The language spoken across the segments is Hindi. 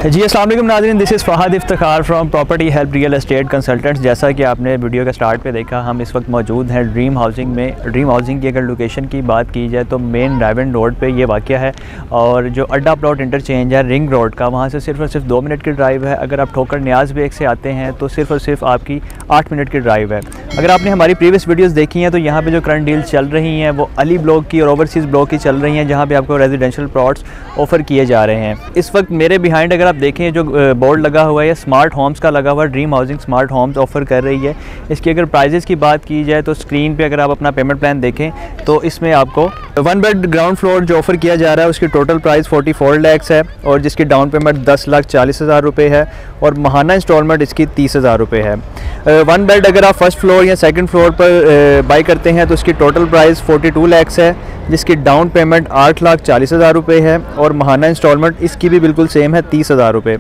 जी अस्सलाम वालेकुम नाज़रीन, this is Fahd Iftikhar from property help real estate consultants. जैसा कि आपने वीडियो के स्टार्ट पे देखा, हम इस वक्त मौजूद हैं ड्रीम हाउसिंग में। ड्रीम हाउसिंग की अगर लोकेशन की बात की जाए तो मेन ड्राइवन रोड पे ये वाक़या है, और जो अड्डा प्लॉट इंटरचेंज है रिंग रोड का, वहाँ से सिर्फ और सिर्फ 2 मिनट की ड्राइव है। अगर आप ठोकर न्याज़ बेग से आते हैं तो सिर्फ और सिर्फ आपकी 8 मिनट की ड्राइव है। अगर आपने हमारी प्रीवियस वीडियोज़ देखी हैं तो यहाँ पर जो करंट डील्स चल रही हैं वो अली ब्लॉक की और ओवरसीज़ ब्लॉक की चल रही हैं, जहाँ पर आपको रेजिडेंशियल प्लॉट्स ऑफ़र किए जा रहे हैं। इस वक्त मेरे बिहाइंड अगर आप देखें जो बोर्ड लगा हुआ है स्मार्ट होम्स का लगा हुआ है, dream housing smart homes offer कर रही है। इसकी अगर प्राइजेस की बात की जाए तो स्क्रीन पे अगर आप अपना पेमेंट प्लान देखें तो इसमें आपको 1 बेड ग्राउंड फ्लोर जो ऑफ़र किया जा रहा है उसकी टोटल प्राइस 44 लाख है, और जिसकी डाउन पेमेंट 10,40,000 रुपये है, और माहाना इंस्टॉलमेंट इसकी 30,000 रुपये है। 1 बेड अगर आप फर्स्ट फ्लोर या सेकंड फ्लोर पर बाई करते हैं तो उसकी टोटल प्राइस 42 लाख है, जिसकी डाउन पेमेंट 8,40,000 रुपये है, और माहाना इंस्टॉलमेंट इसकी भी बिल्कुल सेम है 30,000 रुपये।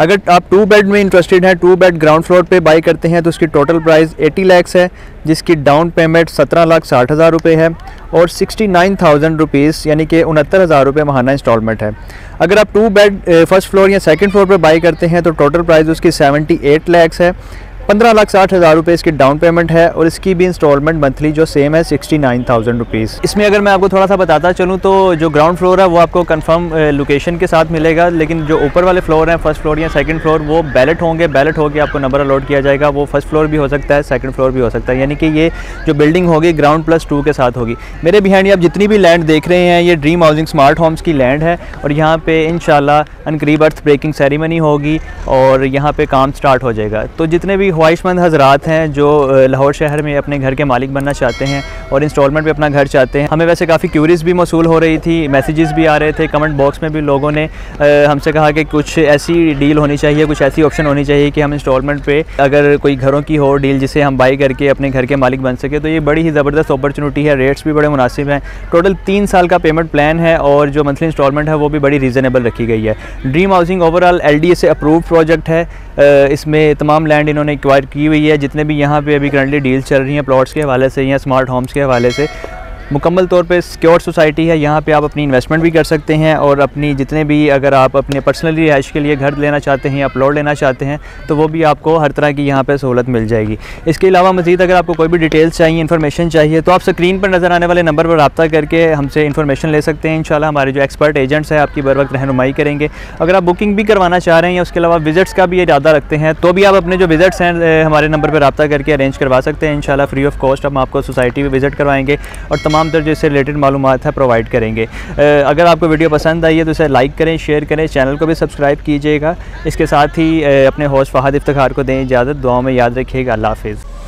अगर आप 2 बेड में इंटरेस्टेड हैं, 2 बेड ग्राउंड फ्लोर पे बाई करते हैं तो उसकी टोटल प्राइस 80 लाख है, जिसकी डाउन पेमेंट 17,60,000 रुपये है, और 69,000 रुपीज़ यानी कि 69,000 रुपये माहाना इंस्टॉलमेंट है। अगर आप 2 बेड फर्स्ट फ्लोर या सेकंड फ्लोर पे बाई करते हैं तो टोटल प्राइस उसकी 78 लाख है, 15,60,000 रुपये इसकी डाउन पेमेंट है, और इसकी भी इंस्टॉलमेंट मंथली जो सेम है 69,000 रुपीज़। इसमें अगर मैं आपको थोड़ा सा बताता चलूँ तो जो ग्राउंड फ्लोर है वो आपको कंफर्म लोकेशन के साथ मिलेगा, लेकिन जो ऊपर वाले फ्लोर हैं फर्स्ट फ्लोर या सेकंड फ्लोर वो बैलेट होंगे। बैलेट होकर आपको नंबर अलॉट किया जाएगा। वो फर्स्ट फ्लोर भी हो सकता है, सेकंड फ्लोर भी हो सकता है, यानी कि ये जो बिल्डिंग होगी ग्राउंड +2 के साथ होगी। मेरे बिहाइंड आप जितनी भी लैंड देख रहे हैं ये ड्रीम हाउसिंग स्मार्ट होम्स की लैंड है, और यहाँ पे इंशाल्लाह अनकरीब अर्थ ब्रेकिंग सेरेमनी होगी और यहाँ पे काम स्टार्ट हो जाएगा। तो जितने भी ख्वाहिशमंद हज़रात हैं जो लाहौर शहर में अपने घर के मालिक बनना चाहते हैं और इंस्टॉलमेंट पे अपना घर चाहते हैं, हमें वैसे काफ़ी क्यूरीज भी मौसूल हो रही थी, मैसेजेस भी आ रहे थे, कमेंट बॉक्स में भी लोगों ने हमसे कहा कि कुछ ऐसी डील होनी चाहिए, कुछ ऐसी ऑप्शन होनी चाहिए कि हम इंस्टॉलमेंट पे अगर कोई घरों की हो डील जिसे हम बाई करके अपने घर के मालिक बन सके। तो ये बड़ी ही ज़बरदस्त अपॉर्चुनिटी है, रेट्स भी बड़े मुनासिब हैं। टोटल 3 साल का पेमेंट प्लान है, और जो मंथली इंस्टॉलमेंट है वो भी बड़ी रीज़नेबल रखी गई है। ड्रीम हाउसिंग ओवरऑल LDA से अप्रूव्ड प्रोजेक्ट है। इसमें तमाम लैंड इन्होंने एक्वायर की हुई है। जितने भी यहाँ पे अभी करंटली डील्स चल रही हैं प्लॉट्स के हवाले से या स्मार्ट होम्स के हवाले से, मुकम्मल तौर पे सिक्योर सोसाइटी है। यहाँ पे आप अपनी इन्वेस्टमेंट भी कर सकते हैं, और अपनी जितने भी अगर आप अपने पर्सनली रिहाइश के लिए घर लेना चाहते हैं या प्लॉट लेना चाहते हैं तो वो भी आपको हर तरह की यहाँ पे सहूलत मिल जाएगी। इसके अलावा मज़ीद अगर आपको कोई भी डिटेल्स चाहिए, इन्फॉर्मेशन चाहिए, तो आप स्क्रीन पर नज़र आने वाले नंबर पर रब्ता करके हमसे इन्फॉर्मेशन ले सकते हैं। इंशाल्लाह हमारे जो एक्सपर्ट एजेंट्स हैं आपकी बर वक्त रहनुमाई करेंगे। अगर आप बुकिंग भी करवाना चाह रहे हैं या उसके अलावा विज़िट्स का भी इरादा रखते हैं तो भी आप अपने जो विज़िट्स हैं हमारे नंबर पर रब्ता करके अरेंज करवा सकते हैं। इंशाल्लाह फ्री ऑफ कॉस्ट हम आपको सोसाइटी में विज़िट करवाएंगे और तमाम तरह इससे रिलेटेड मालूमात है प्रोवाइड करेंगे। अगर आपको वीडियो पसंद आई है तो इसे लाइक करें, शेयर करें, चैनल को भी सब्सक्राइब कीजिएगा। इसके साथ ही अपने होस्ट फ़हद इफ्तिखार को दें इजाज़त। दुआओं में याद रखिएगा। अल्लाह हाफ़िज़।